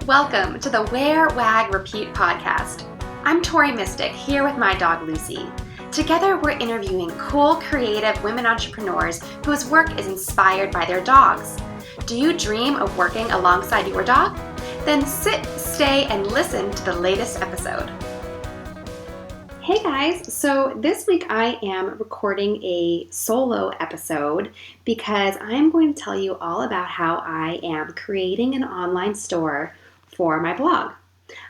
Welcome to the Wear, Wag, Repeat podcast. I'm Tori Mystic, here with my dog Lucy. Together, we're interviewing cool, creative women entrepreneurs whose work is inspired by their dogs. Do you dream of working alongside your dog? Then sit, stay, and listen to the latest episode. Hey guys, so this week I am recording a solo episode because I'm going to tell you all about how I am creating an online store for my blog.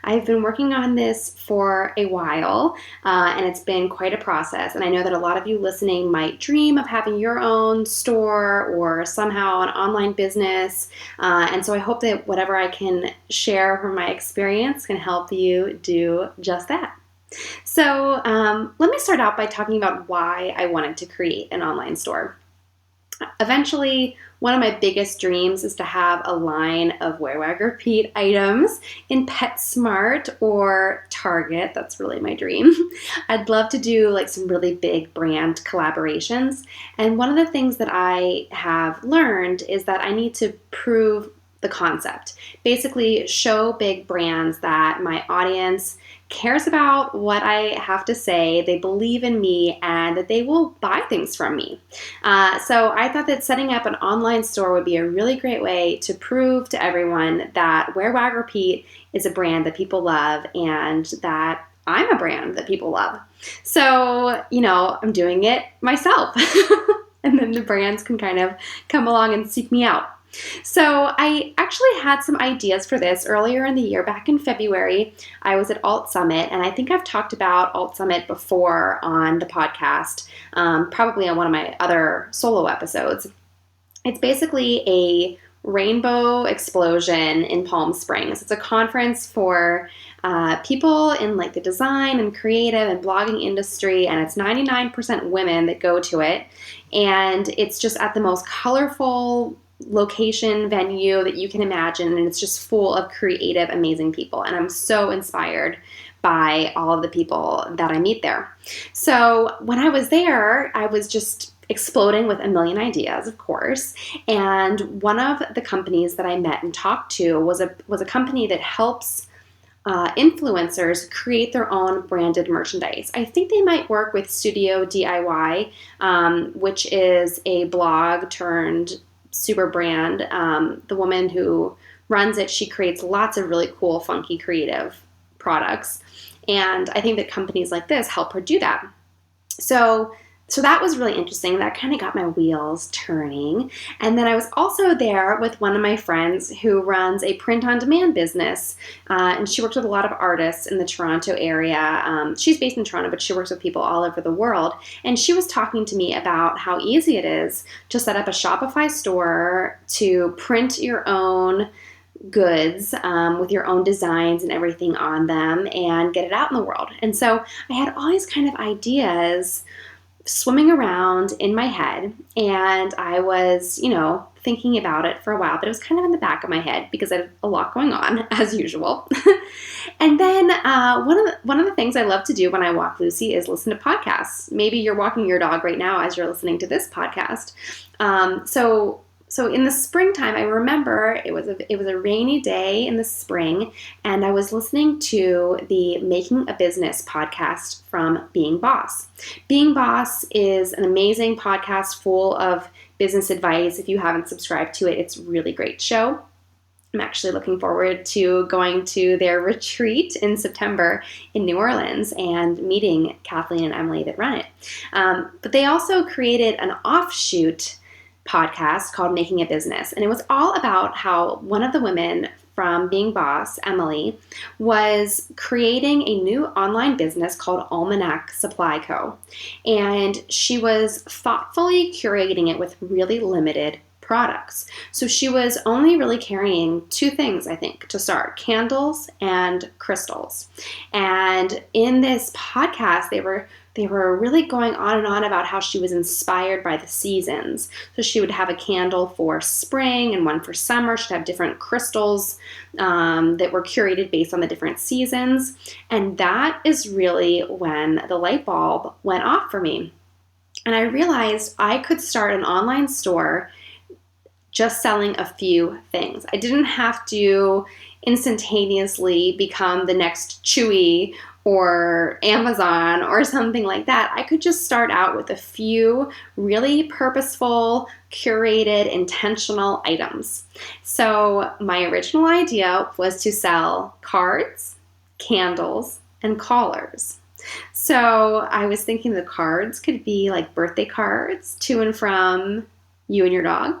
I've been working on this for a while, and it's been quite a process. And I know that a lot of you listening might dream of having your own store or somehow an online business. And so I hope that whatever I can share from my experience can help you do just that. So let me start out by talking about why I wanted to create an online store. Eventually, one of my biggest dreams is to have a line of Wear, Wag, Repeat items in PetSmart or Target. That's really my dream. I'd love to do like some really big brand collaborations. And one of the things that I have learned is that I need to prove the concept. Basically, show big brands that my audience cares about what I have to say, they believe in me, and that they will buy things from me. So I thought that setting up an online store would be a really great way to prove to everyone that Wear, Wag, Repeat is a brand that people love and that I'm a brand that people love. So, I'm doing it myself. And then the brands can kind of come along and seek me out. So I actually had some ideas for this earlier in the year. Back in February, I was at Alt Summit, and I think I've talked about Alt Summit before on the podcast, probably on one of my other solo episodes. It's basically a rainbow explosion in Palm Springs. It's a conference for people in like the design and creative and blogging industry, and it's 99% women that go to it. And it's just at the most colorful location venue that you can imagine, and it's just full of creative, amazing people. And I'm so inspired by all of the people that I meet there. So when I was there, I was just exploding with a million ideas, of course. And one of the companies that I met and talked to was a company that helps influencers create their own branded merchandise. I think they might work with Studio DIY, which is a blog turned super brand. The woman who runs it, she creates lots of really cool, funky, creative products. And I think that companies like this help her do that. So that was really interesting. That kind of got my wheels turning. And then I was also there with one of my friends who runs a print-on-demand business. And she works with a lot of artists in the Toronto area. She's based in Toronto, but she works with people all over the world. And she was talking to me about how easy it is to set up a Shopify store, to print your own goods with your own designs and everything on them and get it out in the world. And so I had all these kind of ideas swimming around in my head, and I was, thinking about it for a while, but it was kind of in the back of my head because I had a lot going on, as usual. And then one of the things I love to do when I walk Lucy is listen to podcasts. Maybe you're walking your dog right now as you're listening to this podcast. So in the springtime, I remember it was a rainy day in the spring, and I was listening to the Making a Business podcast from Being Boss. Being Boss is an amazing podcast full of business advice. If you haven't subscribed to it, it's a really great show. I'm actually looking forward to going to their retreat in September in New Orleans and meeting Kathleen and Emily that run it. But they also created an offshoot podcast called Making a Business. And it was all about how one of the women from Being Boss, Emily, was creating a new online business called Almanac Supply Co. And she was thoughtfully curating it with really limited products. So she was only really carrying two things, I think, to start: candles and crystals. And in this podcast, they were really going on and on about how she was inspired by the seasons. So she would have a candle for spring and one for summer. She'd have different crystals that were curated based on the different seasons. And that is really when the light bulb went off for me. And I realized I could start an online store just selling a few things. I didn't have to instantaneously become the next Chewy or Amazon or something like that. I could just start out with a few really purposeful, curated, intentional items. So my original idea was to sell cards, candles, and collars. So I was thinking the cards could be like birthday cards to and from you and your dog.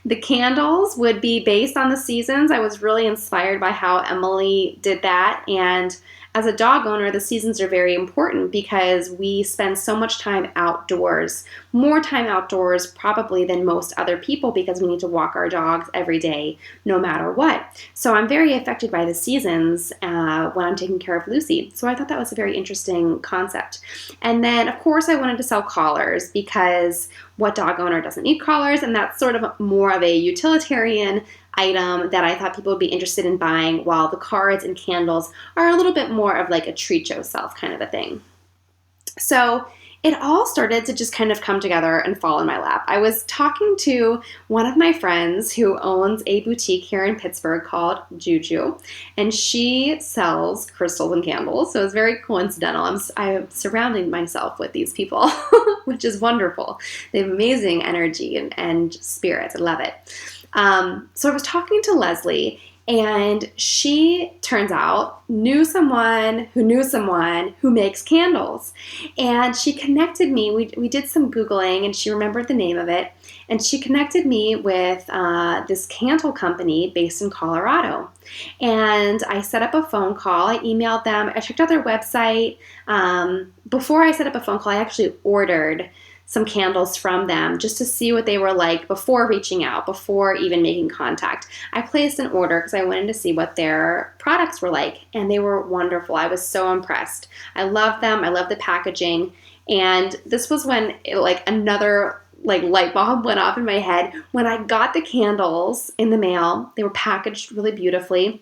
The candles would be based on the seasons. I was really inspired by how Emily did that. And as a dog owner, the seasons are very important because we spend so much time outdoors, more time outdoors probably than most other people because we need to walk our dogs every day, no matter what. So I'm very affected by the seasons when I'm taking care of Lucy. So I thought that was a very interesting concept. And then, of course, I wanted to sell collars because what dog owner doesn't need collars? And that's sort of more of a utilitarian item that I thought people would be interested in buying, while the cards and candles are a little bit more of like a treat yourself kind of a thing. So it all started to just kind of come together and fall in my lap. I was talking to one of my friends who owns a boutique here in Pittsburgh called Juju, and she sells crystals and candles. So it's very coincidental. I'm surrounding myself with these people, which is wonderful. They have amazing energy and spirits. I love it. So I was talking to Leslie, and she, turns out, knew someone who makes candles. And she connected me. We did some Googling, and she remembered the name of it. And she connected me with this candle company based in Colorado. And I set up a phone call. I emailed them. I checked out their website. Before I set up a phone call, I actually ordered some candles from them just to see what they were like before reaching out, before even making contact. I placed an order because I wanted to see what their products were like, and they were wonderful. I was so impressed. I love them. I love the packaging. And this was when another light bulb went off in my head. When I got the candles in the mail, they were packaged really beautifully.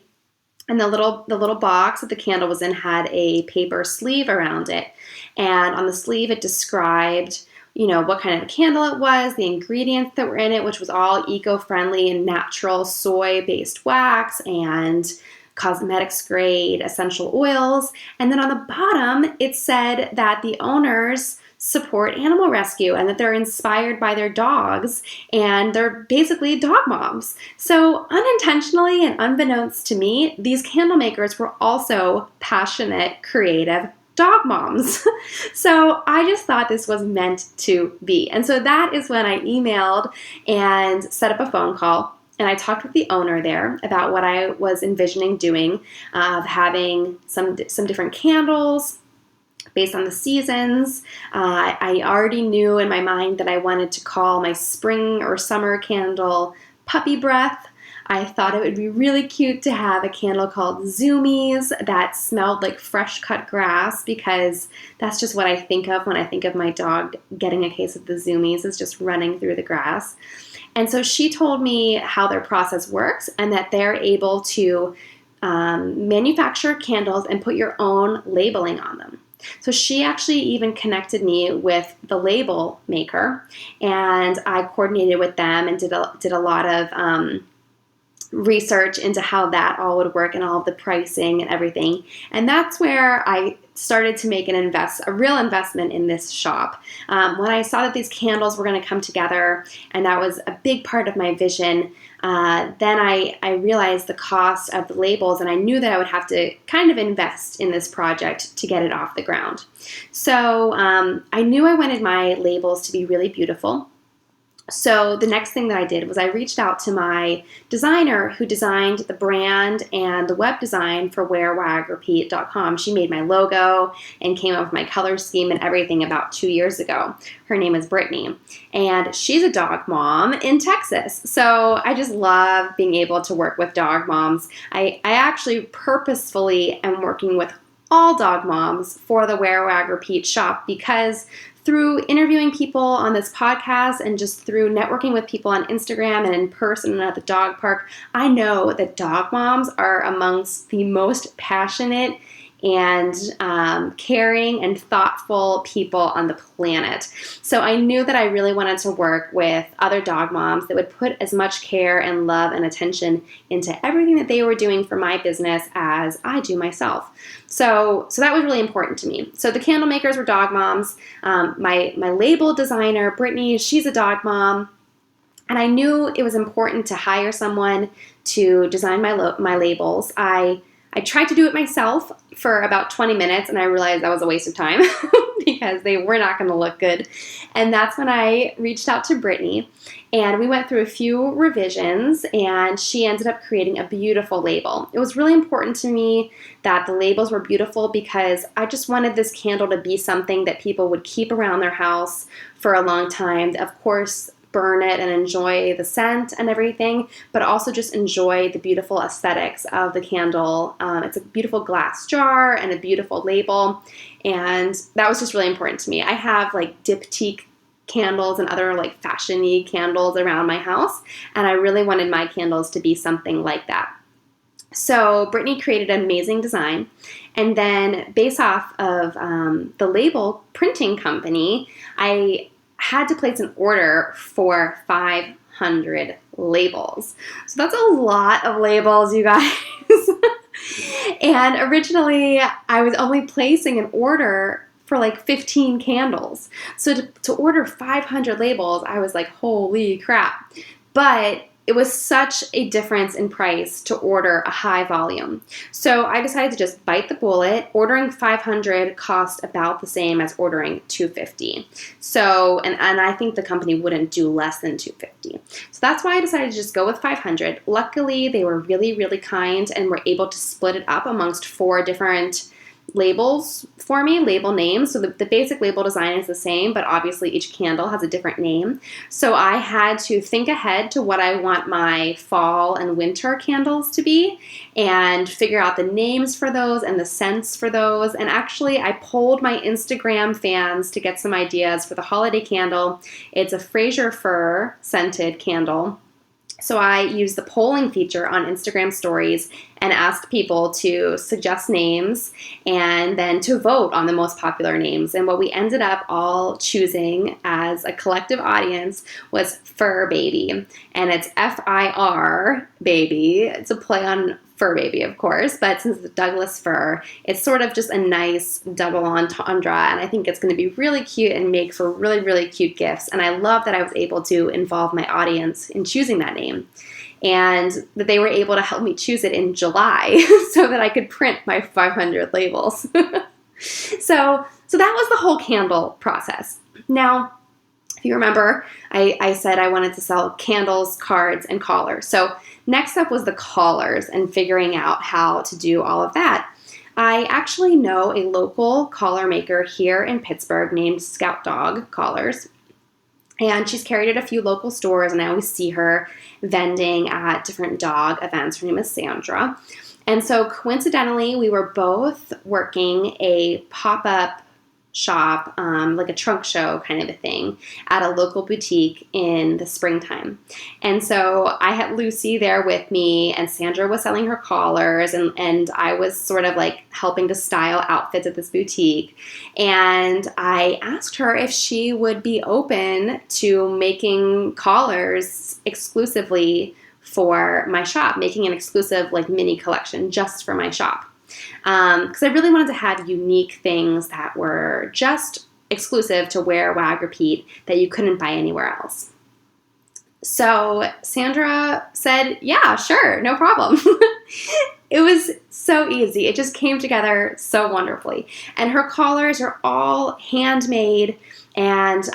And the little box that the candle was in had a paper sleeve around it. And on the sleeve, it described what kind of candle it was, the ingredients that were in it, which was all eco-friendly and natural soy-based wax and cosmetics grade essential oils. And then on the bottom, it said that the owners support animal rescue and that they're inspired by their dogs and they're basically dog moms. So unintentionally and unbeknownst to me, these candle makers were also passionate, creative dog moms. So I just thought this was meant to be. And so that is when I emailed and set up a phone call. And I talked with the owner there about what I was envisioning doing, of having some different candles based on the seasons. I already knew in my mind that I wanted to call my spring or summer candle Puppy Breath. I thought it would be really cute to have a candle called Zoomies that smelled like fresh cut grass, because that's just what I think of when I think of my dog getting a case of the Zoomies, is just running through the grass. And so she told me how their process works and that they're able to manufacture candles and put your own labeling on them. So she actually even connected me with the label maker, and I coordinated with them and did a lot of research into how that all would work and all of the pricing and everything. And that's where I started to make a real investment in this shop. When I saw that these candles were going to come together, and that was a big part of my vision, then I realized the cost of the labels, and I knew that I would have to kind of invest in this project to get it off the ground. So I knew I wanted my labels to be really beautiful. So the next thing that I did was I reached out to my designer who designed the brand and the web design for WearWagRepeat.com. She made my logo and came up with my color scheme and everything about 2 years ago. Her name is Brittany, and she's a dog mom in Texas. So I just love being able to work with dog moms. I actually purposefully am working with all dog moms for the Wear Wag Repeat shop, because through interviewing people on this podcast and just through networking with people on Instagram and in person and at the dog park, I know that dog moms are amongst the most passionate, and caring and thoughtful people on the planet. So I knew that I really wanted to work with other dog moms that would put as much care and love and attention into everything that they were doing for my business as I do myself. So that was really important to me. So the candle makers were dog moms. My label designer, Brittany, she's a dog mom. And I knew it was important to hire someone to design my labels. I tried to do it myself for about 20 minutes, and I realized that was a waste of time because they were not going to look good. And that's when I reached out to Brittany, and we went through a few revisions, and she ended up creating a beautiful label. It was really important to me that the labels were beautiful because I just wanted this candle to be something that people would keep around their house for a long time. Of course, burn it and enjoy the scent and everything, but also just enjoy the beautiful aesthetics of the candle. It's a beautiful glass jar and a beautiful label, and that was just really important to me. I have like diptyque candles and other like fashion-y candles around my house, and I really wanted my candles to be something like that. So Brittany created an amazing design, and then based off of the label printing company, I had to place an order for 500 labels. So that's a lot of labels, you guys. And originally, I was only placing an order for like 15 candles. So to order 500 labels, I was like, holy crap. But it was such a difference in price to order a high volume. So I decided to just bite the bullet. Ordering 500 cost about the same as ordering 250. So, and I think the company wouldn't do less than 250. So that's why I decided to just go with 500. Luckily, they were really, really kind and were able to split it up amongst 4 different labels for me, label names. So the basic label design is the same, but obviously each candle has a different name. So I had to think ahead to what I want my fall and winter candles to be and figure out the names for those and the scents for those. And actually I polled my Instagram fans to get some ideas for the holiday candle. It's a Fraser Fir scented candle. So I used the polling feature on Instagram stories and asked people to suggest names and then to vote on the most popular names. And what we ended up all choosing as a collective audience was Fur Baby. And it's F-I-R Baby. It's a play on Fur Baby, of course, but since it's Douglas fir, it's sort of just a nice double entendre, and I think it's going to be really cute and make for really, really cute gifts. And I love that I was able to involve my audience in choosing that name, and that they were able to help me choose it in July so that I could print my 500 labels. So that was the whole candle process. Now, if you remember, I said I wanted to sell candles, cards, and collars. So next up was the collars and figuring out how to do all of that. I actually know a local collar maker here in Pittsburgh named Scout Dog Collars. And she's carried at a few local stores, and I always see her vending at different dog events. Her name is Sandra. And so coincidentally, we were both working a pop-up shop, like a trunk show kind of a thing, at a local boutique in the springtime. And so I had Lucy there with me, and Sandra was selling her collars, and I was sort of like helping to style outfits at this boutique. And I asked her if she would be open to making collars exclusively for my shop, making an exclusive like mini collection just for my shop. Because I really wanted to have unique things that were just exclusive to Wear, Wag, Repeat that you couldn't buy anywhere else. So Sandra said, yeah, sure, no problem. It was so easy. It just came together so wonderfully. And her collars are all handmade. And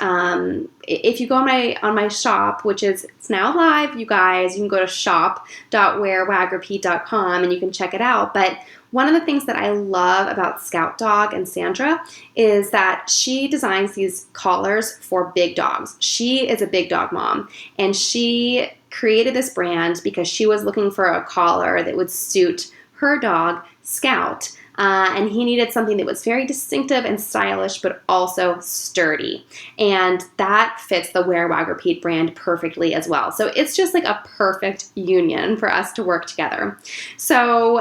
if you go on my shop, which is it's now live, you guys, you can go to shop.wearwagrepeat.com and you can check it out. But one of the things that I love about Scout Dog and Sandra is that she designs these collars for big dogs. She is a big dog mom, and she created this brand because she was looking for a collar that would suit her dog, Scout. And he needed something that was very distinctive and stylish, but also sturdy. And that fits the Wear, Wag, Repeat brand perfectly as well. So it's just like a perfect union for us to work together. So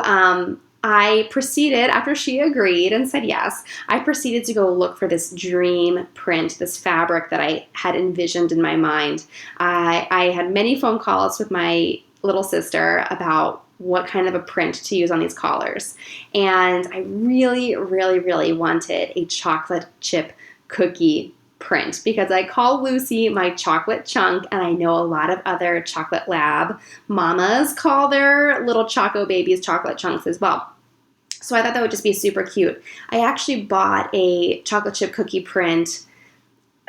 I proceeded, after she agreed and said yes, I proceeded to go look for this dream print, this fabric that I had envisioned in my mind. I had many phone calls with my little sister about what kind of a print to use on these collars. And I really, really, really wanted a chocolate chip cookie print because I call Lucy my chocolate chunk, and I know a lot of other chocolate lab mamas call their little choco babies chocolate chunks as well. So I thought that would just be super cute. I actually bought a chocolate chip cookie print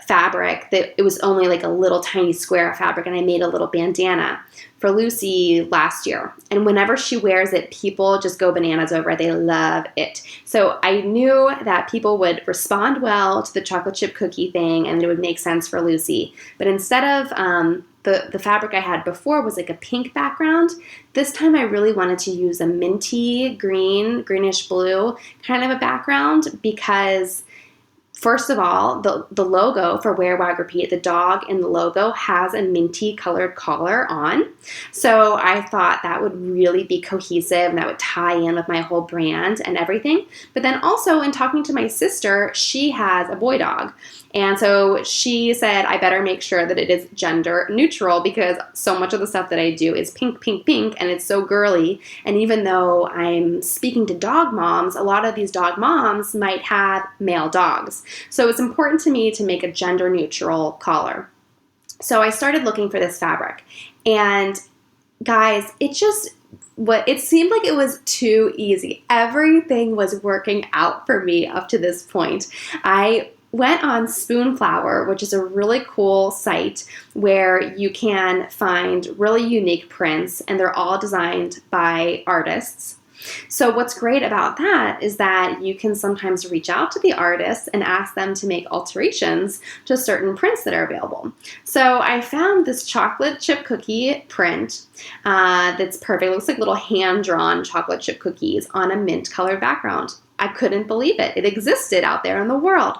fabric that it was only like a little tiny square of fabric, and I made a little bandana for Lucy last year. And whenever she wears it, people just go bananas over it. They love it. So I knew that people would respond well to the chocolate chip cookie thing and it would make sense for Lucy. But instead of the fabric I had before was like a pink background, this time I really wanted to use a minty green, greenish blue kind of a background because first of all, the logo for Wear, Wag, Repeat, the dog in the logo has a minty colored collar on. So I thought that would really be cohesive and that would tie in with my whole brand and everything. But then also in talking to my sister, she has a boy dog. And so she said, I better make sure that it is gender neutral because so much of the stuff that I do is pink, pink, pink, and it's so girly. And even though I'm speaking to dog moms, a lot of these dog moms might have male dogs. So it's important to me to make a gender neutral collar. So I started looking for this fabric. And guys, it seemed like it was too easy. Everything was working out for me up to this point. I went on Spoonflower, which is a really cool site where you can find really unique prints, and they're all designed by artists. So what's great about that is that you can sometimes reach out to the artists and ask them to make alterations to certain prints that are available. So I found this chocolate chip cookie print that's perfect. It looks like little hand-drawn chocolate chip cookies on a mint colored background. I couldn't believe it. It existed out there in the world.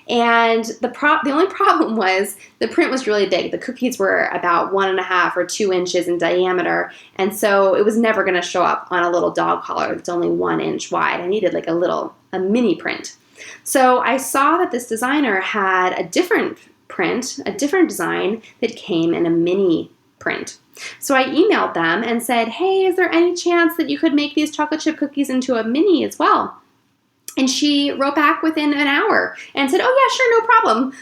And the only problem was the print was really big. The cookies were about 1.5 or 2 inches in diameter. And so it was never going to show up on a little dog collar that's only 1 inch wide. I needed like a mini print. So I saw that this designer had a different print, a different design that came in a mini print. So I emailed them and said, hey, is there any chance that you could make these chocolate chip cookies into a mini as well? And she wrote back within an hour and said, oh yeah, sure, no problem.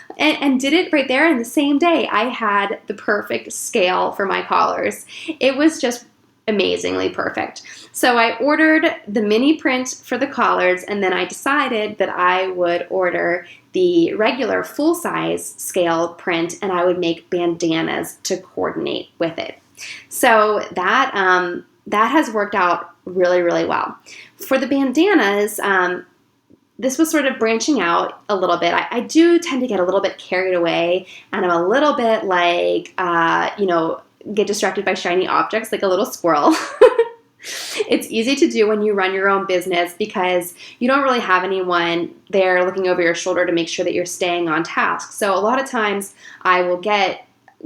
And did it right there. And the same day, I had the perfect scale for my collars. It was just amazingly perfect. So I ordered the mini print for the collars, and then I decided that I would order the regular full-size scale print, and I would make bandanas to coordinate with it. So that has worked out really, really well. For the bandanas, this was sort of branching out a little bit. I do tend to get a little bit carried away, and I'm a little bit like, get distracted by shiny objects like a little squirrel. It's easy to do when you run your own business because you don't really have anyone there looking over your shoulder to make sure that you're staying on task. So a lot of times I will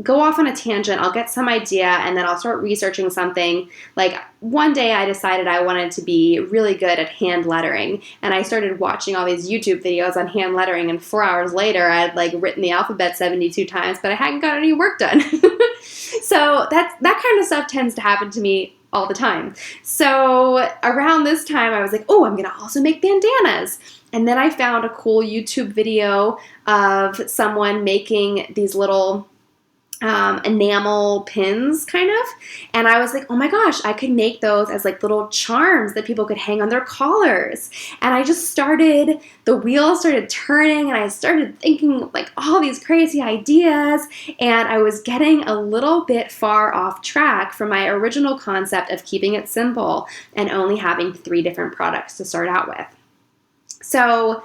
go off on a tangent, I'll get some idea, and then I'll start researching something. Like one day I decided I wanted to be really good at hand lettering, and I started watching all these YouTube videos on hand lettering, and 4 hours later I had written the alphabet 72 times, but I hadn't got any work done. So that kind of stuff tends to happen to me all the time. So around this time I was like, oh, I'm going to also make bandanas. And then I found a cool YouTube video of someone making these little enamel pins kind of, and I was like, oh my gosh, I could make those as little charms that people could hang on their collars. And I just the wheels started turning, and I started thinking all these crazy ideas, and I was getting a little bit far off track from my original concept of keeping it simple and only having 3 different products to start out with. So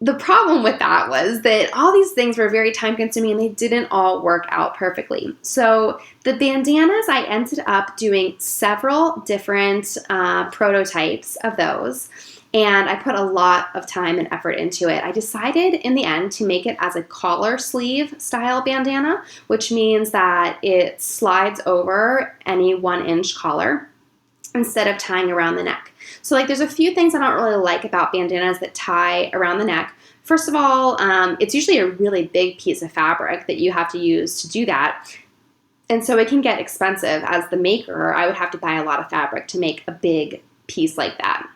the problem with that was that all these things were very time consuming and they didn't all work out perfectly. So the bandanas, I ended up doing several different prototypes of those, and I put a lot of time and effort into it. I decided in the end to make it as a collar sleeve style bandana, which means that it slides over any 1 inch collar. instead of tying around the neck. So like there's a few things I don't really like about bandanas that tie around the neck. First of all, it's usually a really big piece of fabric that you have to use to do that. And so it can get expensive. As the maker, I would have to buy a lot of fabric to make a big piece like that.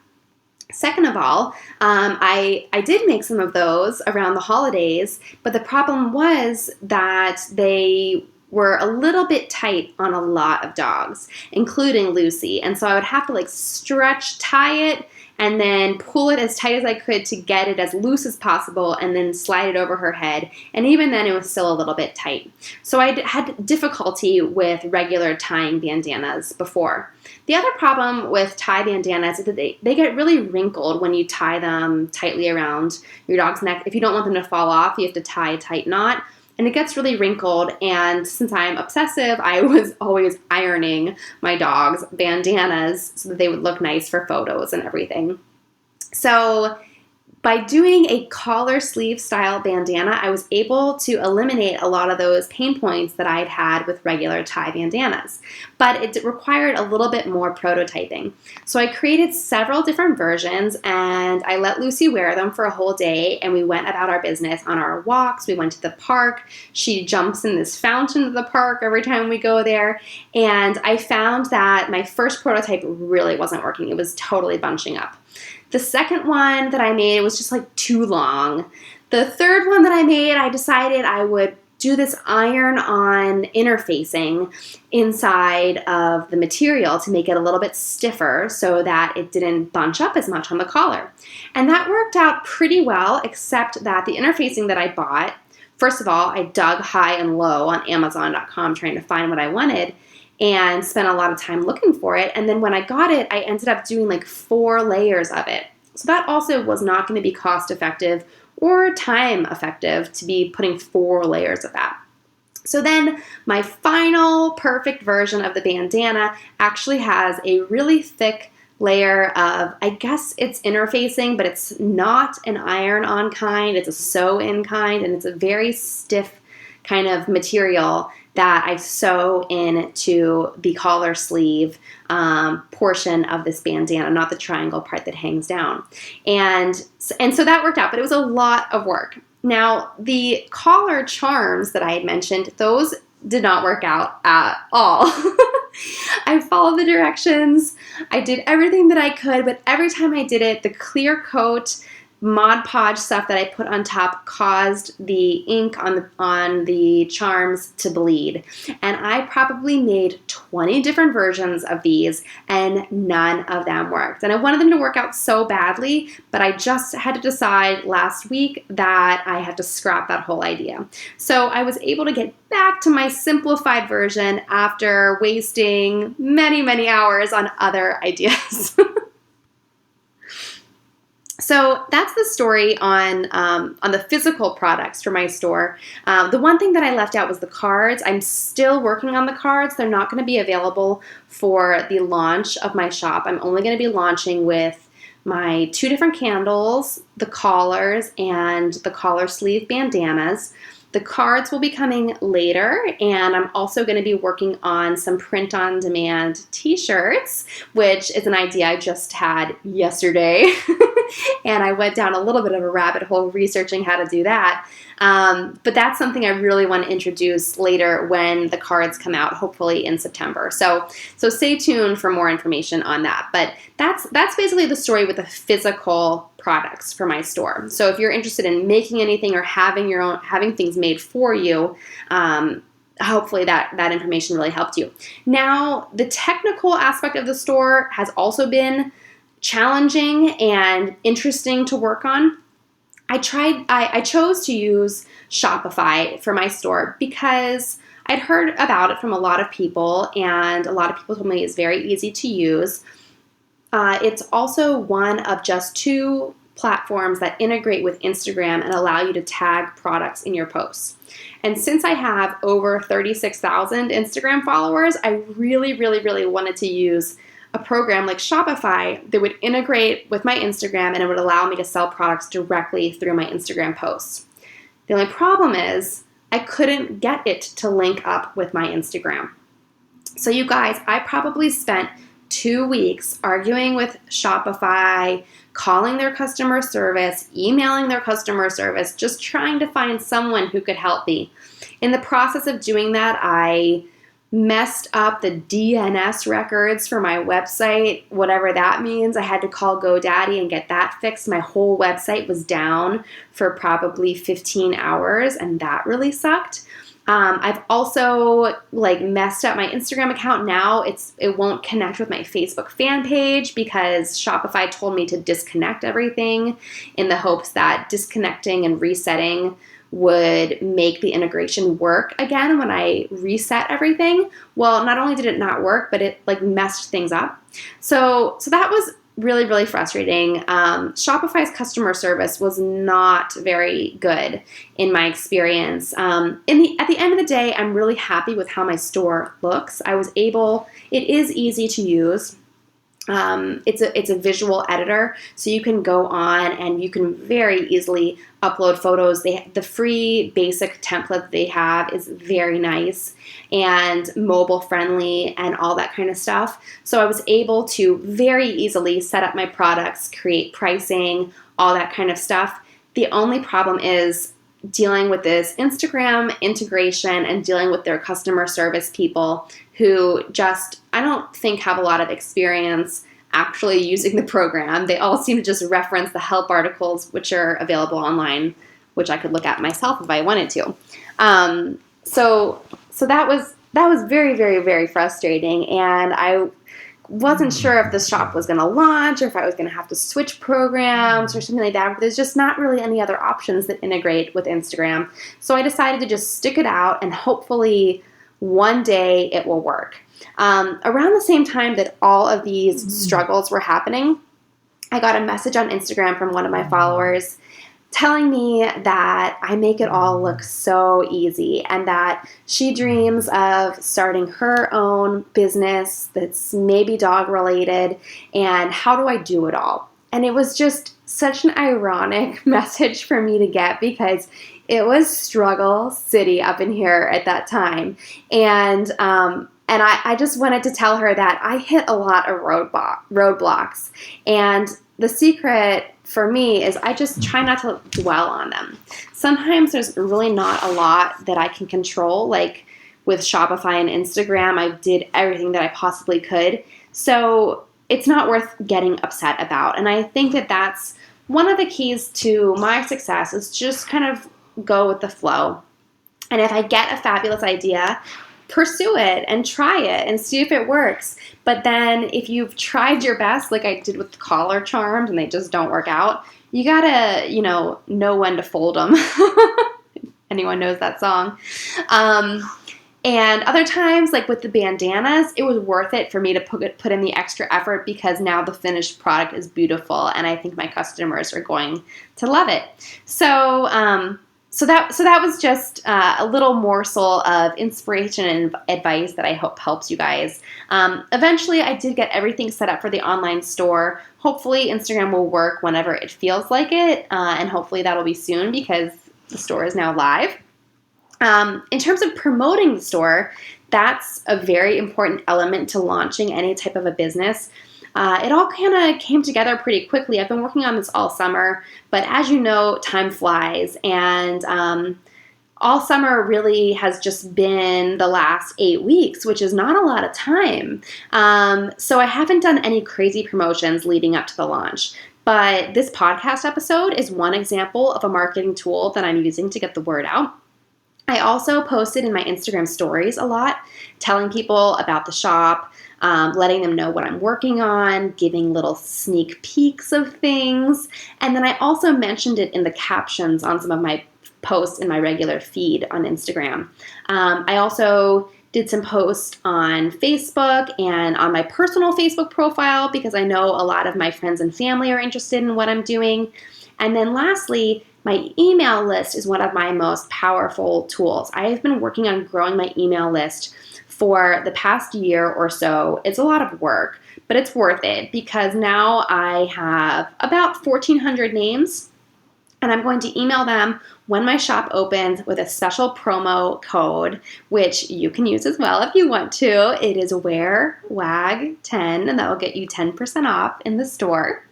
Second of all, I did make some of those around the holidays, but the problem was that they were a little bit tight on a lot of dogs, including Lucy. And so I would have to like stretch, tie it, and then pull it as tight as I could to get it as loose as possible and then slide it over her head. And even then it was still a little bit tight. So I had difficulty with regular tying bandanas before. The other problem with tie bandanas is that they get really wrinkled when you tie them tightly around your dog's neck. If you don't want them to fall off, you have to tie a tight knot. And it gets really wrinkled, and since I'm obsessive, I was always ironing my dog's bandanas so that they would look nice for photos and everything. So by doing a collar sleeve style bandana, I was able to eliminate a lot of those pain points that I'd had with regular tie bandanas. But it required a little bit more prototyping. So I created several different versions, and I let Lucy wear them for a whole day, and we went about our business on our walks. We went to the park. She jumps in this fountain of the park every time we go there. And I found that my first prototype really wasn't working. It was totally bunching up. The second one that I made was just like too long. The third one that I made, I decided I would do this iron-on interfacing inside of the material to make it a little bit stiffer so that it didn't bunch up as much on the collar. And that worked out pretty well, except that the interfacing that I bought, first of all, I dug high and low on Amazon.com trying to find what I wanted, and spent a lot of time looking for it. And then when I got it, I ended up doing like 4 layers of it. So that also was not going to be cost effective or time effective to be putting 4 layers of that. So then my final perfect version of the bandana actually has a really thick layer of, I guess it's interfacing, but it's not an iron-on kind, it's a sew-in kind, and it's a very stiff kind of material that I sew into the collar sleeve portion of this bandana, not the triangle part that hangs down. And so that worked out, but it was a lot of work. Now, the collar charms that I had mentioned, those did not work out at all. I followed the directions, I did everything that I could, but every time I did it, the clear coat Mod Podge stuff that I put on top caused the ink on the charms to bleed. And I probably made 20 different versions of these, and none of them worked. And I wanted them to work out so badly, but I just had to decide last week that I had to scrap that whole idea. So I was able to get back to my simplified version after wasting many, many hours on other ideas. So that's the story on the physical products for my store. The one thing that I left out was the cards. I'm still working on the cards. They're not going to be available for the launch of my shop. I'm only going to be launching with my 2 different candles, the collars, and the collar sleeve bandanas. The cards will be coming later, and I'm also going to be working on some print-on-demand t-shirts, which is an idea I just had yesterday. And I went down a little bit of a rabbit hole researching how to do that. But that's something I really want to introduce later when the cards come out, hopefully in September. So stay tuned for more information on that. But that's basically the story with the physical products for my store. So if you're interested in making anything or having things made for you, hopefully that information really helped you. Now, the technical aspect of the store has also been challenging and interesting to work on. I chose to use Shopify for my store because I'd heard about it from a lot of people, and a lot of people told me it's very easy to use. It's also one of just 2 platforms that integrate with Instagram and allow you to tag products in your posts. And since I have over 36,000 Instagram followers, I really, really, really wanted to use a program like Shopify that would integrate with my Instagram, and it would allow me to sell products directly through my Instagram posts. The only problem is I couldn't get it to link up with my Instagram. So you guys, I probably spent 2 weeks arguing with Shopify, calling their customer service, emailing their customer service, just trying to find someone who could help me. In the process of doing that, I messed up the DNS records for my website, whatever that means. I had to call GoDaddy and get that fixed. My whole website was down for probably 15 hours, and that really sucked. I've also messed up my Instagram account. Now it won't connect with my Facebook fan page because Shopify told me to disconnect everything in the hopes that disconnecting and resetting would make the integration work again when I reset everything. Well, not only did it not work, but it messed things up. So that was really, really frustrating. Shopify's customer service was not very good in my experience. At the end of the day, I'm really happy with how my store looks. It is easy to use. It's a visual editor, so you can go on and you can very easily upload photos. The free basic template they have is very nice and mobile friendly and all that kind of stuff. So I was able to very easily set up my products, create pricing, all that kind of stuff. The only problem is dealing with this Instagram integration and dealing with their customer service people who I don't think have a lot of experience actually using the program. They all seem to just reference the help articles, which are available online, which I could look at myself if I wanted to. So that was very, very, very frustrating, and I wasn't sure if the shop was going to launch or if I was going to have to switch programs or something like that. But there's just not really any other options that integrate with Instagram. So I decided to just stick it out and hopefully one day it will work. Around the same time that all of these struggles were happening, I got a message on Instagram from one of my followers telling me that I make it all look so easy and that she dreams of starting her own business that's maybe dog related, and how do I do it all? And it was just such an ironic message for me to get because it was struggle city up in here at that time. And I just wanted to tell her that I hit a lot of roadblocks. And the secret for me is I just try not to dwell on them. Sometimes there's really not a lot that I can control. Like with Shopify and Instagram, I did everything that I possibly could. So it's not worth getting upset about. And I think that that's one of the keys to my success is just kind of go with the flow. And if I get a fabulous idea, pursue it and try it and see if it works. But then if you've tried your best, like I did with the collar charms, and they just don't work out, you gotta, know when to fold them. Anyone knows that song. And other times, like with the bandanas, it was worth it for me to put in the extra effort because now the finished product is beautiful, and I think my customers are going to love it. So that was just a little morsel of inspiration and advice that I hope helps you guys. Eventually, I did get everything set up for the online store. Hopefully, Instagram will work whenever it feels like it, and hopefully that'll be soon because the store is now live. In terms of promoting the store, that's a very important element to launching any type of a business. It all kind of came together pretty quickly. I've been working on this all summer, but as you know, time flies, and all summer really has just been the last 8 weeks, which is not a lot of time. So I haven't done any crazy promotions leading up to the launch, but this podcast episode is one example of a marketing tool that I'm using to get the word out. I also posted in my Instagram stories a lot, telling people about the shop, letting them know what I'm working on, giving little sneak peeks of things. And then I also mentioned it in the captions on some of my posts in my regular feed on Instagram. I also did some posts on Facebook and on my personal Facebook profile because I know a lot of my friends and family are interested in what I'm doing. And then lastly, my email list is one of my most powerful tools. I have been working on growing my email list for the past year or so. It's a lot of work, but it's worth it because now I have about 1,400 names. and I'm going to email them when my shop opens with a special promo code, which you can use as well if you want to. It is WearWag10, and that will get you 10% off in the store.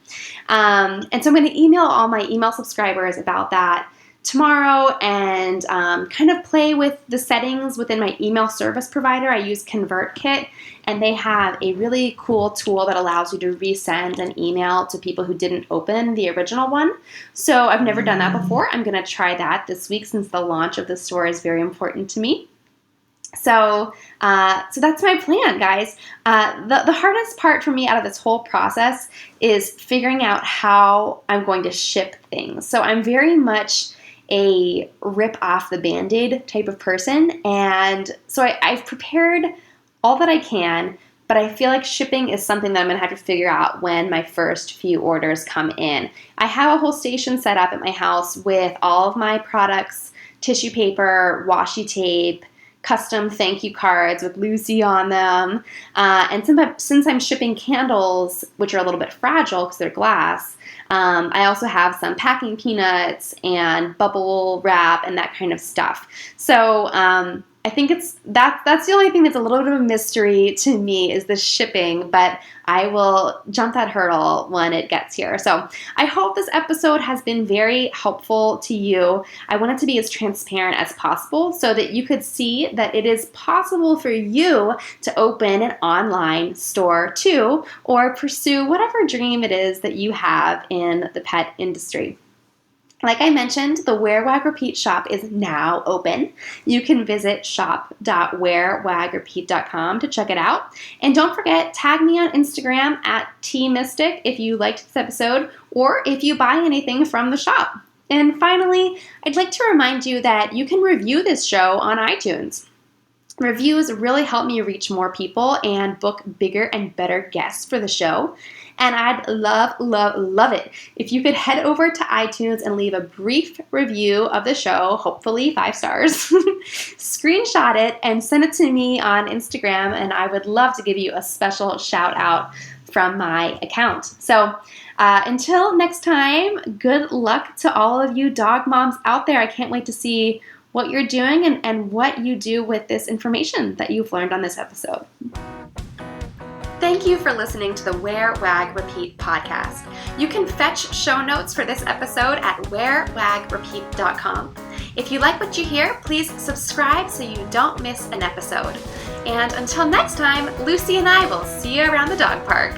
And so I'm going to email all my email subscribers about that tomorrow and kind of play with the settings within my email service provider. I use ConvertKit, and they have a really cool tool that allows you to resend an email to people who didn't open the original one. So I've never done that before. I'm going to try that this week since the launch of the store is very important to me. So that's my plan, guys. The hardest part for me out of this whole process is figuring out how I'm going to ship things. So I'm very much a rip off the Band-Aid type of person, and so I've prepared all that I can, but I feel like shipping is something that I'm going to have to figure out when my first few orders come in. I have a whole station set up at my house with all of my products, tissue paper, washi tape, custom thank you cards with Lucy on them, and since I'm shipping candles, which are a little bit fragile because they're glass, I also have some packing peanuts and bubble wrap and that kind of stuff. So I think that's the only thing that's a little bit of a mystery to me is the shipping, but I will jump that hurdle when it gets here. So I hope this episode has been very helpful to you. I want it to be as transparent as possible so that you could see that it is possible for you to open an online store too, or pursue whatever dream it is that you have in the pet industry. Like I mentioned, the Wear Wag Repeat shop is now open. You can visit shop.wearwagrepeat.com to check it out. And don't forget, tag me on Instagram at tmystic if you liked this episode or if you buy anything from the shop. And finally, I'd like to remind you that you can review this show on iTunes. Reviews really help me reach more people and book bigger and better guests for the show. And I'd love, love, love it if you could head over to iTunes and leave a brief review of the show, hopefully 5 stars, screenshot it and send it to me on Instagram, and I would love to give you a special shout out from my account. So until next time, good luck to all of you dog moms out there. I can't wait to see what you're doing and what you do with this information that you've learned on this episode. Thank you for listening to the Wear Wag Repeat podcast. You can fetch show notes for this episode at wearwagrepeat.com. If you like what you hear, please subscribe so you don't miss an episode. And until next time, Lucy and I will see you around the dog park.